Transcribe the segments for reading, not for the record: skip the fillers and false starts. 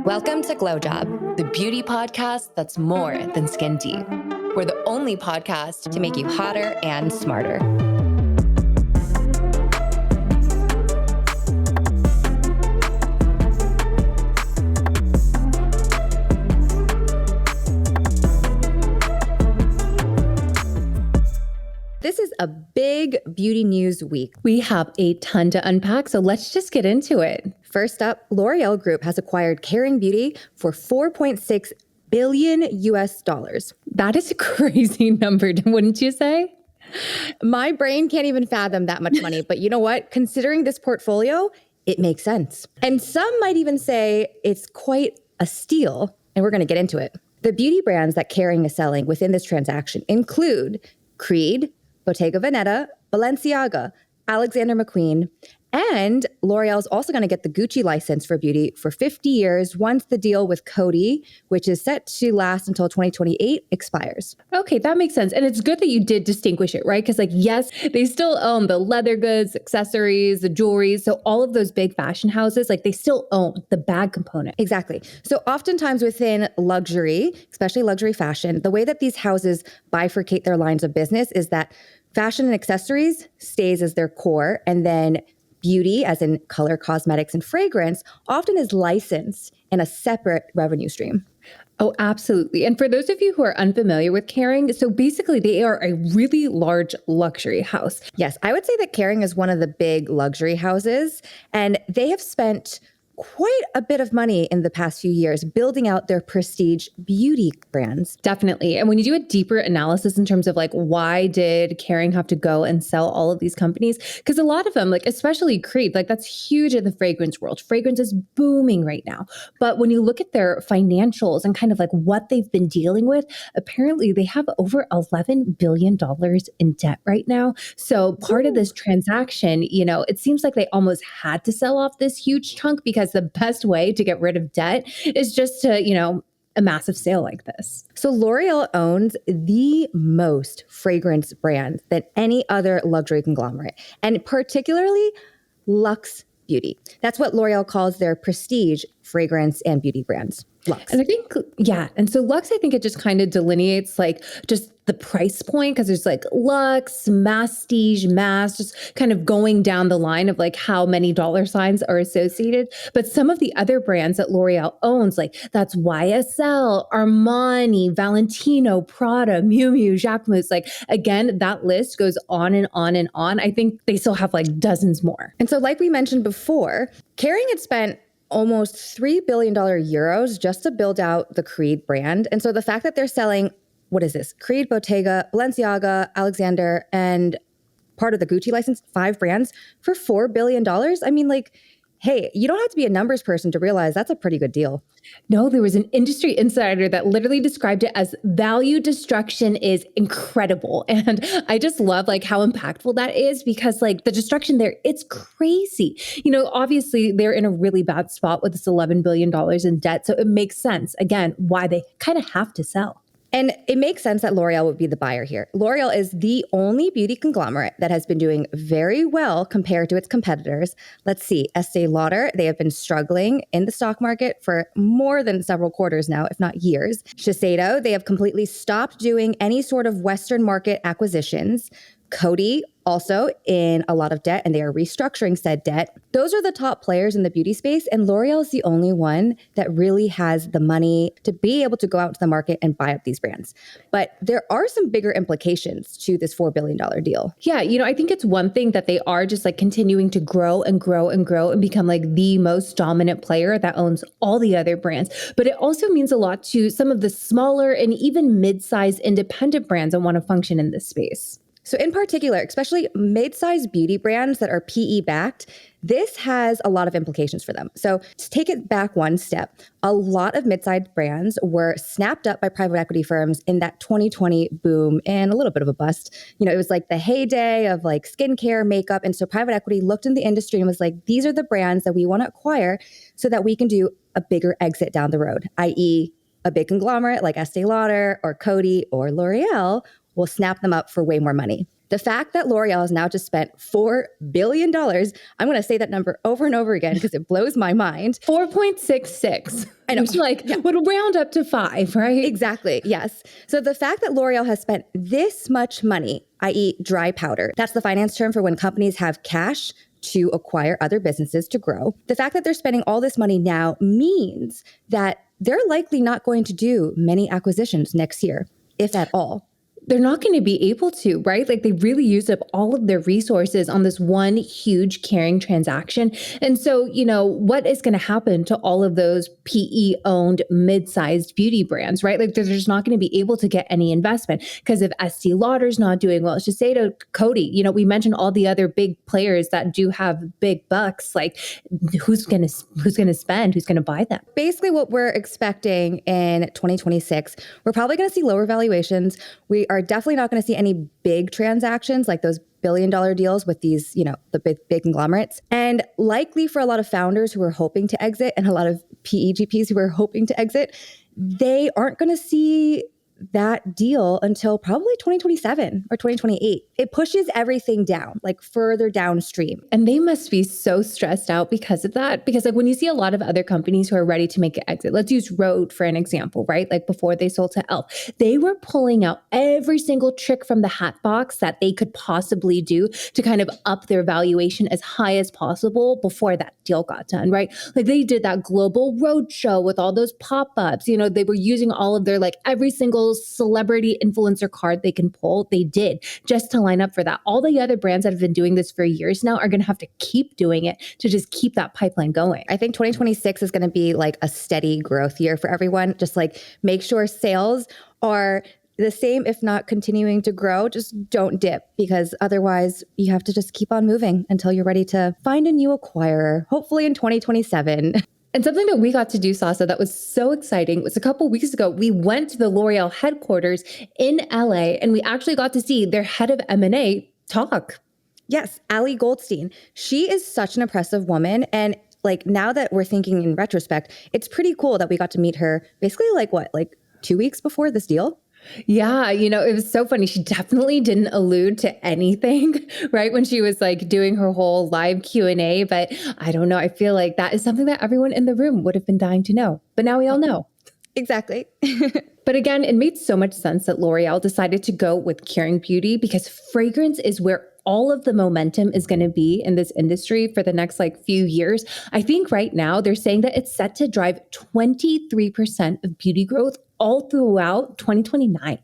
Welcome to Glow Job, the beauty podcast that's more than skin deep. We're the only podcast to make you hotter and smarter. This is a big beauty news week. We have a ton to unpack, so let's just get into it. First up, L'Oréal Group has acquired Kering Beauty for $4.6 billion US. That is a crazy number, wouldn't you say? My brain can't even fathom that much money, but you know what? Considering this portfolio, it makes sense. And some might even say it's quite a steal, and we're going to get into it. The beauty brands that Kering is selling within this transaction include Creed, Bottega Veneta, Balenciaga, Alexander McQueen, and L'Oreal's also going to get the Gucci license for beauty for 50 years once the deal with Coty, which is set to last until 2028, expires. Okay, that makes sense. And it's good that you did distinguish it, right? Because yes, they still own the leather goods, accessories, the jewelry. So all of those big fashion houses, they still own the bag component. Exactly. So oftentimes within luxury, especially luxury fashion, the way that these houses bifurcate their lines of business is that fashion and accessories stays as their core, and then beauty, as in color, cosmetics, and fragrance, often is licensed in a separate revenue stream. Oh, absolutely. And for those of you who are unfamiliar with Kering, so basically they are a really large luxury house. Yes, I would say that Kering is one of the big luxury houses, and they have spent quite a bit of money in the past few years building out their prestige beauty brands. Definitely. And when you do a deeper analysis in terms of why did Kering have to go and sell all of these companies? Because a lot of them, especially Creed, that's huge in the fragrance world. Fragrance is booming right now. But when you look at their financials and kind of what they've been dealing with, apparently they have over $11 billion in debt right now. So part of this transaction, it seems like they almost had to sell off this huge chunk because the best way to get rid of debt is just to, a massive sale like this. So L'Oreal owns the most fragrance brands than any other luxury conglomerate, and particularly Luxe Beauty. That's what L'Oreal calls their prestige fragrance and beauty brands. Luxe. And I think, and so Luxe, I think it just kind of delineates just the price point, because there's Luxe, Mastige, Mass, just kind of going down the line of how many dollar signs are associated. But some of the other brands that L'Oreal owns, that's YSL, Armani, Valentino, Prada, Miu Miu, Jacquemus, again, that list goes on and on and on. I think they still have dozens more. And so like we mentioned before, Kering had spent almost $3 billion euros just to build out the Creed brand. And so the fact that they're selling, what is this? Creed, Bottega, Balenciaga, Alexander, and part of the Gucci license, 5 brands for $4 billion. I mean, hey, you don't have to be a numbers person to realize that's a pretty good deal. No, there was an industry insider that literally described it as value destruction is incredible. And I just love how impactful that is, because the destruction there, it's crazy. Obviously they're in a really bad spot with this $11 billion in debt. So it makes sense, again, why they kind of have to sell. And it makes sense that L'Oreal would be the buyer here. L'Oreal is the only beauty conglomerate that has been doing very well compared to its competitors. Let's see, Estee Lauder, they have been struggling in the stock market for more than several quarters now, if not years. Shiseido, they have completely stopped doing any sort of Western market acquisitions. Coty, also in a lot of debt, and they are restructuring said debt. Those are the top players in the beauty space, and L'Oreal is the only one that really has the money to be able to go out to the market and buy up these brands. But there are some bigger implications to this $4 billion deal. Yeah, I think it's one thing that they are just continuing to grow and grow and grow and become the most dominant player that owns all the other brands. But it also means a lot to some of the smaller and even mid-sized independent brands that want to function in this space. So in particular, especially mid-sized beauty brands that are PE backed, this has a lot of implications for them. So to take it back one step, a lot of mid-sized brands were snapped up by private equity firms in that 2020 boom and a little bit of a bust. It was the heyday of skincare, makeup. And so private equity looked in the industry and was these are the brands that we want to acquire so that we can do a bigger exit down the road, i.e. a big conglomerate like Estee Lauder or Coty or L'Oreal will snap them up for way more money. The fact that L'Oreal has now just spent $4 billion, I'm going to say that number over and over again because it blows my mind. 4.66. I know. Which would round up to 5, right? Exactly. Yes. So the fact that L'Oreal has spent this much money, i.e. dry powder, that's the finance term for when companies have cash to acquire other businesses to grow. The fact that they're spending all this money now means that they're likely not going to do many acquisitions next year, if at all. They're not going to be able to, right? Like they really used up all of their resources on this one huge Kering transaction. And so, what is going to happen to all of those PE-owned mid-sized beauty brands, right? Like they're just not going to be able to get any investment because if Estee Lauder's not doing well, it's just say to Coty, we mentioned all the other big players that do have big bucks. Like who's going to spend? Who's going to buy them? Basically what we're expecting in 2026, we're probably going to see lower valuations. We are definitely not going to see any big transactions like those billion-dollar deals with these, the big conglomerates. And likely for a lot of founders who are hoping to exit and a lot of PEGPs who are hoping to exit, they aren't going to see that deal until probably 2027 or 2028. It pushes everything down, like further downstream. And they must be so stressed out because of that. Because like when you see a lot of other companies who are ready to make an exit, let's use Rhode for an example, right? Like before they sold to e.l.f., they were pulling out every single trick from the hat box that they could possibly do to kind of up their valuation as high as possible before that deal got done, right? Like they did that global road show with all those pop-ups, they were using all of their like every single celebrity influencer card they can pull, they did just to line up for that. All the other brands that have been doing this for years now are going to have to keep doing it to just keep that pipeline going. I think 2026 is going to be like a steady growth year for everyone. Just like make sure sales are the same, if not continuing to grow. Just don't dip because otherwise you have to just keep on moving until you're ready to find a new acquirer, hopefully in 2027. And something that we got to do, Sasa, that was so exciting was a couple weeks ago, we went to the L'Oreal headquarters in LA and we actually got to see their head of M&A talk. Yes, Ali Goldstein. She is such an impressive woman. And like now that we're thinking in retrospect, it's pretty cool that we got to meet her basically like 2 weeks before this deal? Yeah, it was so funny. She definitely didn't allude to anything, right? When she was like doing her whole live Q&A, but I don't know. I feel like that is something that everyone in the room would have been dying to know. But now we all know. Exactly. But again, it made so much sense that L'Oreal decided to go with Kering Beauty because fragrance is where all of the momentum is going to be in this industry for the next few years. I think right now they're saying that it's set to drive 23% of beauty growth all throughout 2029.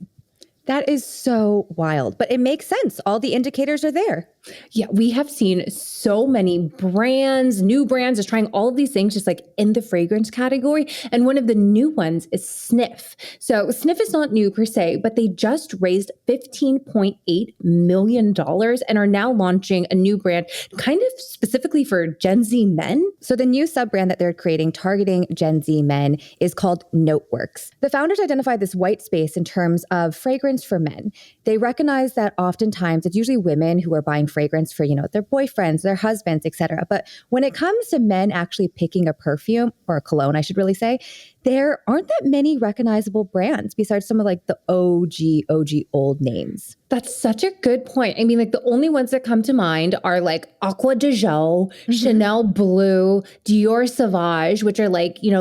That is so wild, but it makes sense. All the indicators are there. Yeah, we have seen so many brands, new brands is trying all of these things just like in the fragrance category. And one of the new ones is Snif. So Snif is not new per se, but they just raised $15.8 million and are now launching a new brand kind of specifically for Gen Z men. So the new sub-brand that they're creating targeting Gen Z men is called Noteworks. The founders identified this white space in terms of fragrance for men. They recognize that oftentimes it's usually women who are buying fragrance for, their boyfriends, their husbands, etc. But when it comes to men actually picking a perfume or a cologne, I should really say, there aren't that many recognizable brands besides some of the OG old names. That's such a good point. I mean, the only ones that come to mind are Aqua de Joe, Chanel Blue, Dior Sauvage, which are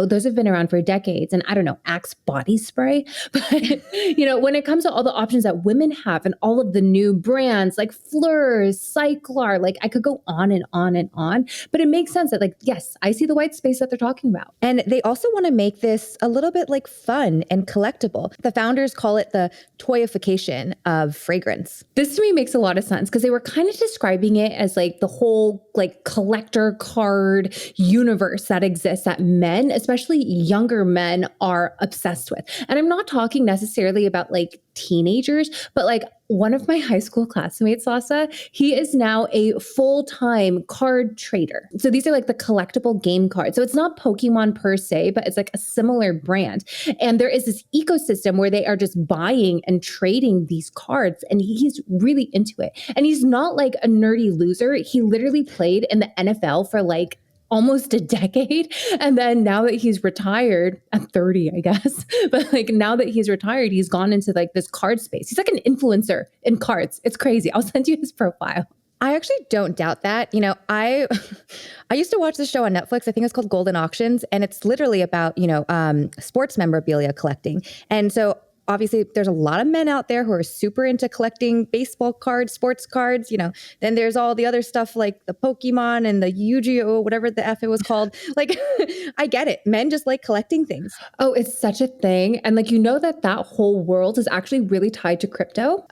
those have been around for decades. And I don't know, Axe body spray. But, when it comes to all the options that women have and all of the new brands like Fleur, Cyclar, I could go on and on and on. But it makes sense that yes, I see the white space that they're talking about. And they also want to make this a little bit fun and collectible. The founders call it the Toyification of fragrance. This to me makes a lot of sense because they were kind of describing it as the whole collector card universe that exists that men, especially younger men, are obsessed with. And I'm not talking necessarily about teenagers, but one of my high school classmates, Sasa, he is now a full-time card trader. So these are the collectible game cards. So it's not Pokemon per se, but it's a similar brand. And there is this ecosystem where they are just buying and trading these cards. And he's really into it. And he's not a nerdy loser. He literally played in the NFL for almost a decade. And then now that he's retired at 30, I guess, but like now that he's retired, he's gone into like this card space. He's like an influencer in cards. It's crazy. I'll send you his profile. I actually don't doubt that. You know, I used to watch this show on Netflix. I think it's called Golden Auctions, and it's literally about, sports memorabilia collecting. And so obviously there's a lot of men out there who are super into collecting baseball cards, sports cards, then there's all the other stuff like the Pokemon and the Yu-Gi-Oh, whatever the F it was called. Like, I get it. Men just like collecting things. Oh, it's such a thing. And like, that whole world is actually really tied to crypto.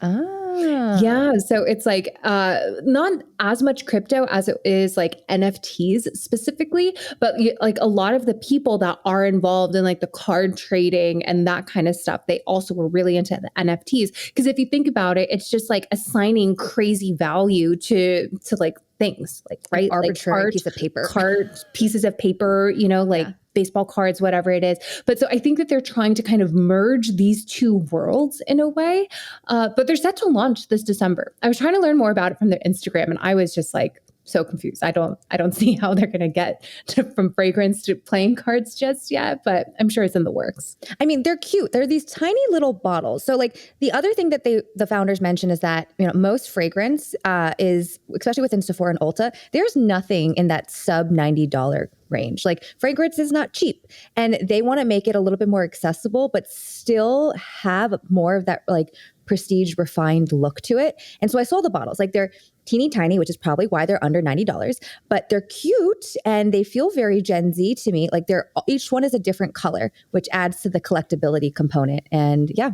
Yeah. So it's like not as much crypto as it is like NFTs specifically, but like a lot of the people that are involved in like the card trading and that kind of stuff, they also were really into the NFTs. Because if you think about it, it's just like assigning crazy value to like things, like, right? Arbitrary like piece of paper. Pieces of paper, like baseball cards, whatever it is. But so I think that they're trying to kind of merge these two worlds in a way. But they're set to launch this December. I was trying to learn more about it from their Instagram, and I was just like so confused. I don't see how they're going to get from fragrance to playing cards just yet, but I'm sure it's in the works. I mean, they're cute. They're these tiny little bottles. So like the other thing that the founders mentioned is that, most fragrance is, especially within Sephora and Ulta, there's nothing in that sub $90 range. Like fragrance is not cheap, and they want to make it a little bit more accessible, but still have more of that like prestige refined look to it. And so I saw the bottles, like they're teeny tiny, which is probably why they're under $90, but they're cute and they feel very Gen Z to me. Like each one is a different color, which adds to the collectability component. And yeah.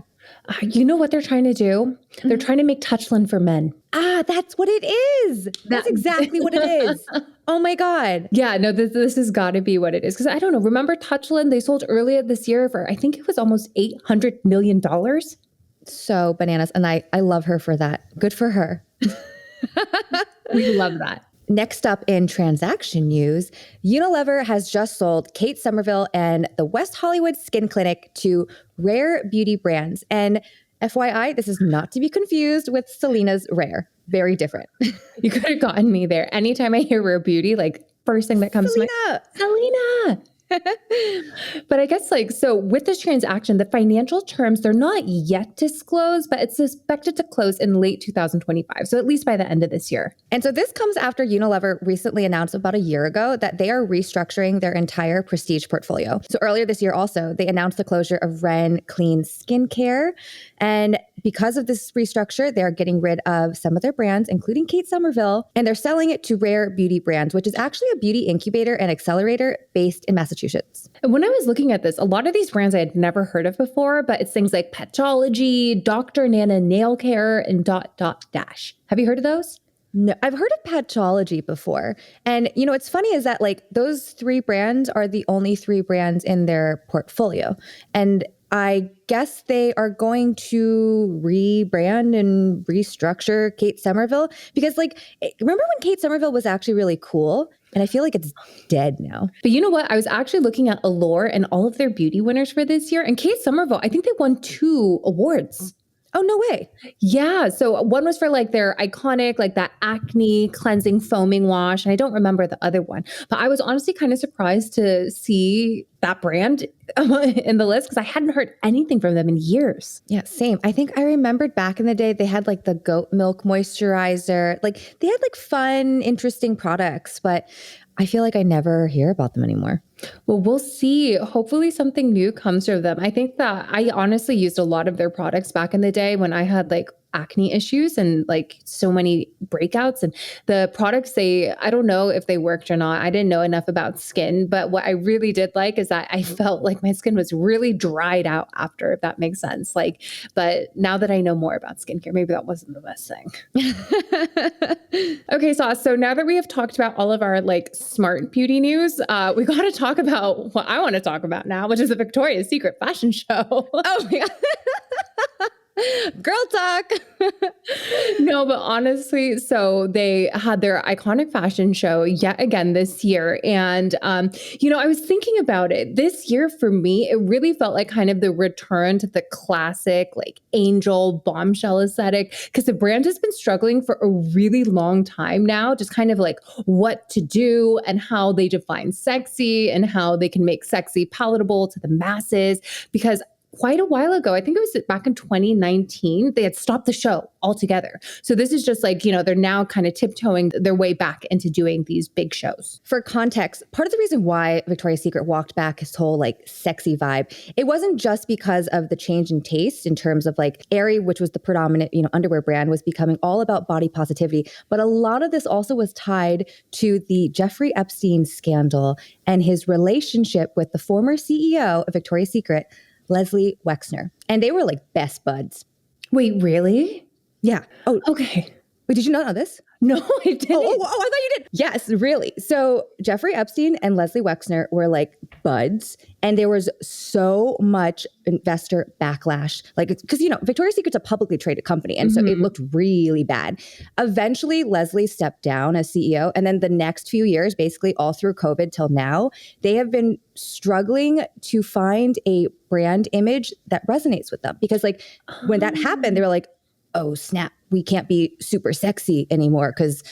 You know what they're trying to do? They're trying to make Touchland for men. That's what it is. That's exactly what it is. Oh my God. Yeah, no, this has got to be what it is. Because I don't know. Remember Touchland? They sold earlier this year for, I think it was almost $800 million. So bananas. And I love her for that. Good for her. We love that. Next up in transaction news, Unilever has just sold Kate Somerville and the West Hollywood Skin Clinic to Rare Beauty Brands. And FYI, this is not to be confused with Selena's Rare. Very different. You could have gotten me there. Anytime I hear Rare Beauty, like first thing that comes to mind, Selena. But I guess so with this transaction, the financial terms, they're not yet disclosed, but it's expected to close in late 2025. So at least by the end of this year. And so this comes after Unilever recently announced about a year ago that they are restructuring their entire prestige portfolio. So earlier this year also, they announced the closure of Ren Clean Skincare. And because of this restructure, they're getting rid of some of their brands, including Kate Somerville, and they're selling it to Rare Beauty Brands, which is actually a beauty incubator and accelerator based in Massachusetts. And when I was looking at this, a lot of these brands I had never heard of before, but it's things like Petology, Dr. Nana Nail Care, and Dash. Have you heard of those? No, I've heard of Petology before. And, what's funny is that those three brands are the only three brands in their portfolio. And I guess they are going to rebrand and restructure Kate Somerville because remember when Kate Somerville was actually really cool? And I feel like it's dead now. But you know what? I was actually looking at Allure and all of their beauty winners for this year. And Kate Somerville, I think they won 2 awards. Oh, no way. Yeah. So one was for their iconic, that acne cleansing foaming wash. And I don't remember the other one. But I was honestly kind of surprised to see that brand in the list because I hadn't heard anything from them in years. Yeah, same. I think I remembered back in the day they had the goat milk moisturizer. They had fun, interesting products, but I feel like I never hear about them anymore. Well, we'll see. Hopefully something new comes from them. I think that I honestly used a lot of their products back in the day when I had acne issues and so many breakouts, and the products, I don't know if they worked or not. I didn't know enough about skin, but what I really did is that I felt like my skin was really dried out after, if that makes sense. But now that I know more about skincare, maybe that wasn't the best thing. Okay, so now that we have talked about all of our smart beauty news, we got to talk about what I want to talk about now, which is the Victoria's Secret fashion show. Oh my God. Girl talk. No, but honestly, so they had their iconic fashion show yet again this year. And, I was thinking about it this year for me, it really felt like kind of the return to the classic, like angel bombshell aesthetic, because the brand has been struggling for a really long time now, just kind of like what to do and how they define sexy and how they can make sexy palatable to the masses. Because quite a while ago, I think it was back in 2019, they had stopped the show altogether. So this is just like, they're now kind of tiptoeing their way back into doing these big shows. For context, part of the reason why Victoria's Secret walked back his whole like sexy vibe, it wasn't just because of the change in taste in terms of like Aerie, which was the predominant, underwear brand, was becoming all about body positivity. But a lot of this also was tied to the Jeffrey Epstein scandal and his relationship with the former CEO of Victoria's Secret, Leslie Wexner. And they were like best buds. Wait, really? Yeah. Oh, okay. Wait, did you not know this? No, I didn't. Oh, I thought you did. Yes, really. So Jeffrey Epstein and Leslie Wexner were like buds. And there was so much investor backlash. Like, because, Victoria's Secret's a publicly traded company. And so it looked really bad. Eventually, Leslie stepped down as CEO. And then the next few years, basically all through COVID till now, they have been struggling to find a brand image that resonates with them. Because like when that happened, they were like, oh, snap, we can't be super sexy anymore because,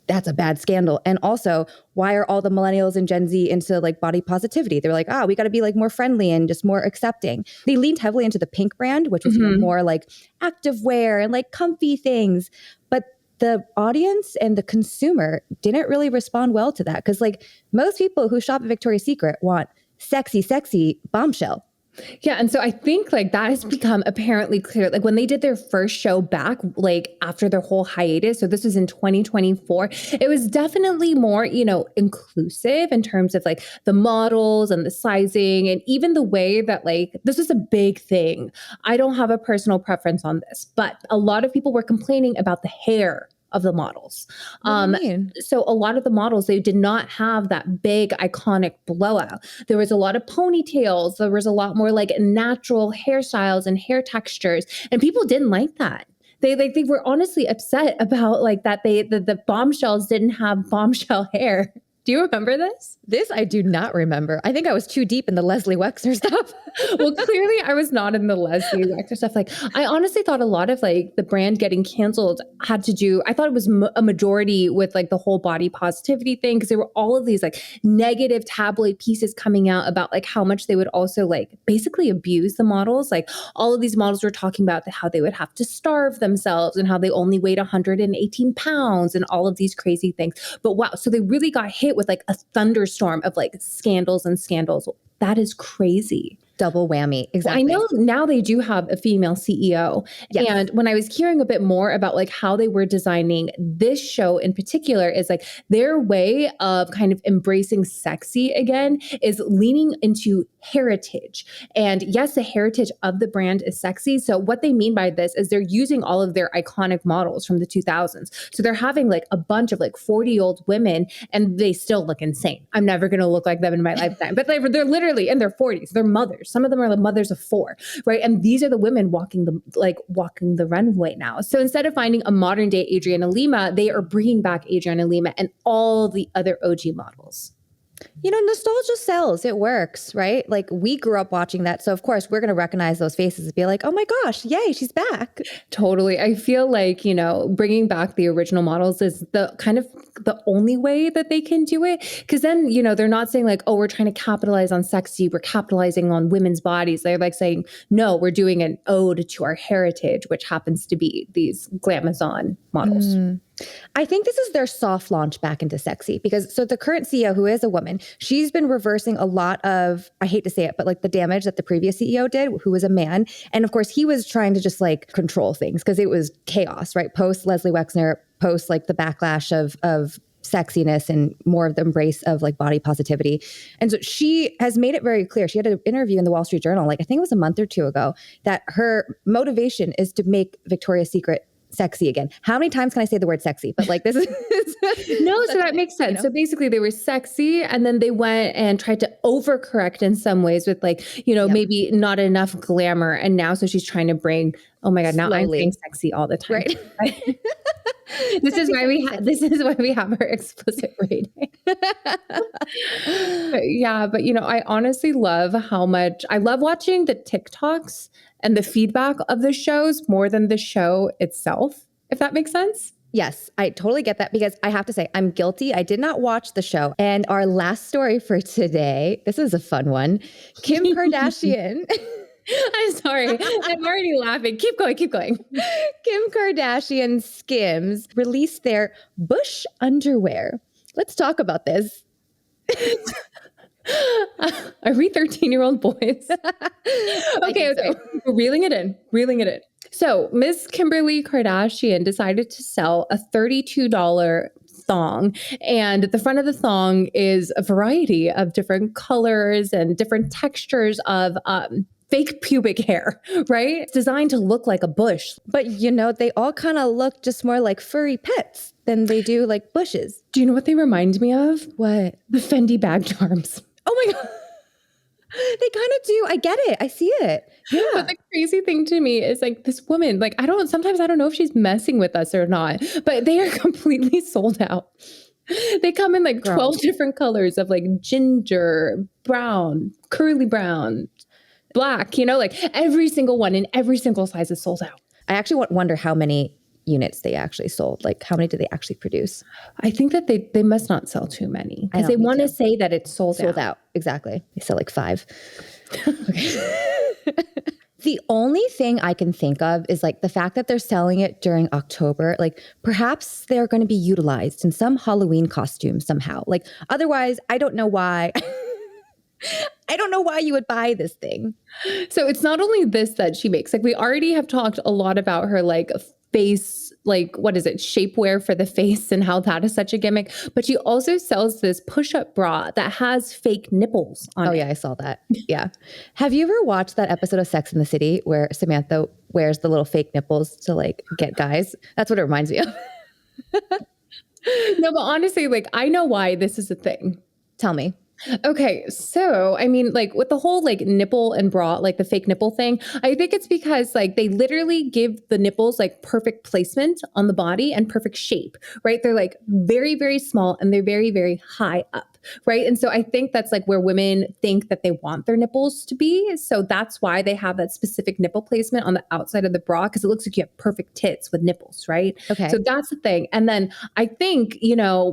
that's a bad scandal. And also, why are all the millennials and Gen Z into like body positivity? They're like, we got to be like more friendly and just more accepting. They leaned heavily into the pink brand, which was more like active wear and like comfy things. But the audience and the consumer didn't really respond well to that because like most people who shop at Victoria's Secret want sexy bombshell. Yeah. And so I think like that has become apparently clear. Like when they did their first show back, like after their whole hiatus, so this was in 2024, it was definitely more, inclusive in terms of like the models and the sizing and even the way that like, this was a big thing. I don't have a personal preference on this, but a lot of people were complaining about the hair of the models. What do you mean? So a lot of the models, they did not have that big iconic blowout. There was a lot of ponytails. There was a lot more like natural hairstyles and hair textures. And people didn't like that. They were honestly upset about like that the bombshells didn't have bombshell hair. Do you remember this? This I do not remember. I think I was too deep in the Leslie Wexner stuff. Well, clearly I was not in the Leslie Wexner stuff. Like I honestly thought a lot of like the brand getting canceled had to do, I thought it was a majority with like the whole body positivity thing. Cause there were all of these like negative tabloid pieces coming out about like how much they would also like basically abuse the models. Like all of these models were talking about how they would have to starve themselves and how they only weighed 118 pounds and all of these crazy things. But wow. So they really got hit with like a thunderstorm of like scandals and scandals. That is crazy. Double whammy. Exactly. I know now they do have a female CEO. Yes. And when I was hearing a bit more about like how they were designing this show in particular is like their way of kind of embracing sexy again is leaning into heritage. And yes, the heritage of the brand is sexy. So what they mean by this is they're using all of their iconic models from the 2000s. So they're having like a bunch of like 40-year-old women and they still look insane. I'm never going to look like them in my lifetime, but they're literally in their 40s. They're mothers. Some of them are the mothers of 4, right? And these are the women walking the runway now. So instead of finding a modern day Adriana Lima, they are bringing back Adriana Lima and all the other OG models. Nostalgia sells. It works, right? Like we grew up watching that. So of course we're going to recognize those faces and be like, oh my gosh, yay, she's back. Totally. I feel like, bringing back the original models is the kind of the only way that they can do it. Cause then, they're not saying like, oh, we're trying to capitalize on sexy. We're capitalizing on women's bodies. They're like saying, no, we're doing an ode to our heritage, which happens to be these glamazon models. I think this is their soft launch back into sexy because so the current CEO, who is a woman, she's been reversing a lot of, I hate to say it, but like the damage that the previous CEO did, who was a man. And of course he was trying to just like control things because it was chaos, right? Post Leslie Wexner, post like the backlash of sexiness and more of the embrace of like body positivity. And so she has made it very clear. She had an interview in the Wall Street Journal, like I think it was a month or two ago, that her motivation is to make Victoria's Secret sexy again. How many times can I say the word sexy? But like this is No, so that makes sense. You know? So basically they were sexy and then they went and tried to overcorrect in some ways with like, maybe not enough glamour. And now, so she's trying to bring, oh my God, now I'm Slowly. saying sexy all the time. Right. This is why we have our explicit rating. But I honestly love how much I love watching the TikToks and the feedback of the shows more than the show itself, if that makes sense. Yes, I totally get that because I have to say I'm guilty. I did not watch the show. And our last story for today, this is a fun one. Kim Kardashian. I'm sorry. I'm already laughing. Keep going. Kim Kardashian Skims released their Bush underwear. Let's talk about this. Are we 13-year-old boys? Okay. Reeling it in. So Miss Kimberly Kardashian decided to sell a $32 thong. And the front of the thong is a variety of different colors and different textures of fake pubic hair, right? It's designed to look like a bush. But they all kind of look just more like furry pets than they do like bushes. Do you know what they remind me of? What? The Fendi bag charms. Oh my God. They kind of do. I get it. I see it. Yeah. But the crazy thing to me is like this woman, like sometimes I don't know if she's messing with us or not, but they are completely sold out. They come in like 12 different colors of like ginger, brown, curly brown, black, like every single one in every single size is sold out. I actually wonder how many units they actually sold. Like how many did they actually produce? I think that they must not sell too many because they want to say that it's sold out. Exactly. They sell like 5. Okay. The only thing I can think of is like the fact that they're selling it during October. Like perhaps they're going to be utilized in some Halloween costume somehow. Like otherwise, I don't know why. I don't know why you would buy this thing. So it's not only this that she makes. Like we already have talked a lot about her like face, like what is it, shapewear for the face and how that is such a gimmick. But she also sells this push-up bra that has fake nipples on it. Oh yeah, I saw that. Yeah. Have you ever watched that episode of Sex and the City where Samantha wears the little fake nipples to like get guys? That's what it reminds me of. No, but honestly, like I know why this is a thing. Tell me. Okay, so I mean, like with the whole like nipple and bra, like the fake nipple thing, I think it's because like they literally give the nipples like perfect placement on the body and perfect shape, right? They're like very, very small and they're very, very high up. Right. And so I think that's like where women think that they want their nipples to be. So that's why they have that specific nipple placement on the outside of the bra, because it looks like you have perfect tits with nipples. Right. Okay. So that's the thing. And then I think,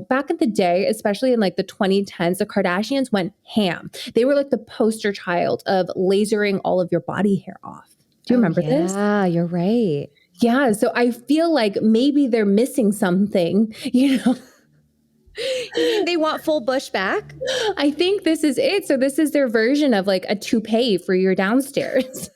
back in the day, especially in like the 2010s, the Kardashians went ham. They were like the poster child of lasering all of your body hair off. Do you remember this? Yeah, you're right. Yeah. So I feel like maybe they're missing something, They want full bush back? I think this is it. So this is their version of like a toupee for your downstairs.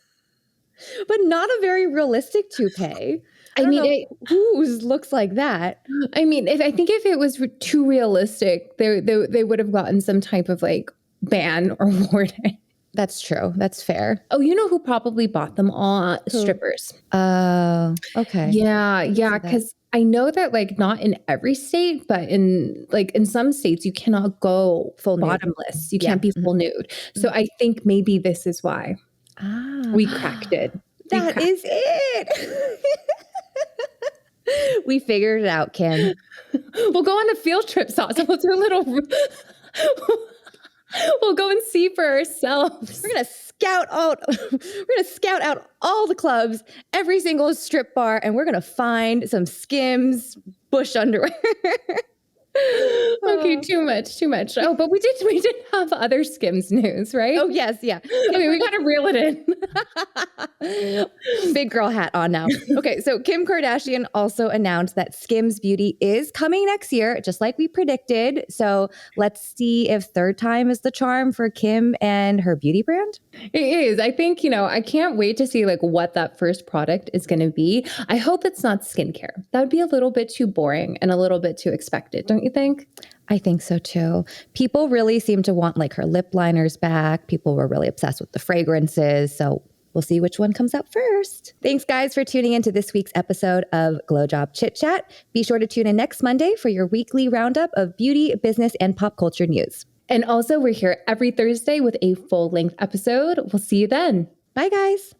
But not a very realistic toupee. I mean, whose looks like that? I mean, I think if it was too realistic, they would have gotten some type of like ban or warning. That's true. That's fair. Oh, you know who probably bought them all? Strippers. Oh, okay. Yeah. Because I know that like not in every state, but in some states, you cannot go full bottomless. You can't be full nude. So I think maybe this is why we cracked it. That is it. We figured it out, Kim. We'll go on a field trip, Sasa. We'll do a little... We'll go and see for ourselves. We're gonna scout out all the clubs, every single strip bar, and we're gonna find some Skims bush underwear. Okay, too much. Oh, but we did have other Skims news, right? Oh yes, yeah. Okay, we gotta reel it in. Big girl hat on now. Okay, so Kim Kardashian also announced that Skims Beauty is coming next year, just like we predicted. So let's see if third time is the charm for Kim and her beauty brand. It is. I think, I can't wait to see like what that first product is going to be. I hope it's not skincare. That would be a little bit too boring and a little bit too expected, don't you think? I think so too. People really seem to want like her lip liners back. People were really obsessed with the fragrances. So We'll see which one comes out first. Thanks, guys, for tuning in to this week's episode of Glow Job Chit Chat. Be sure to tune in next Monday for your weekly roundup of beauty, business, and pop culture news. And also, we're here every Thursday with a full-length episode. We'll see you then. Bye, guys.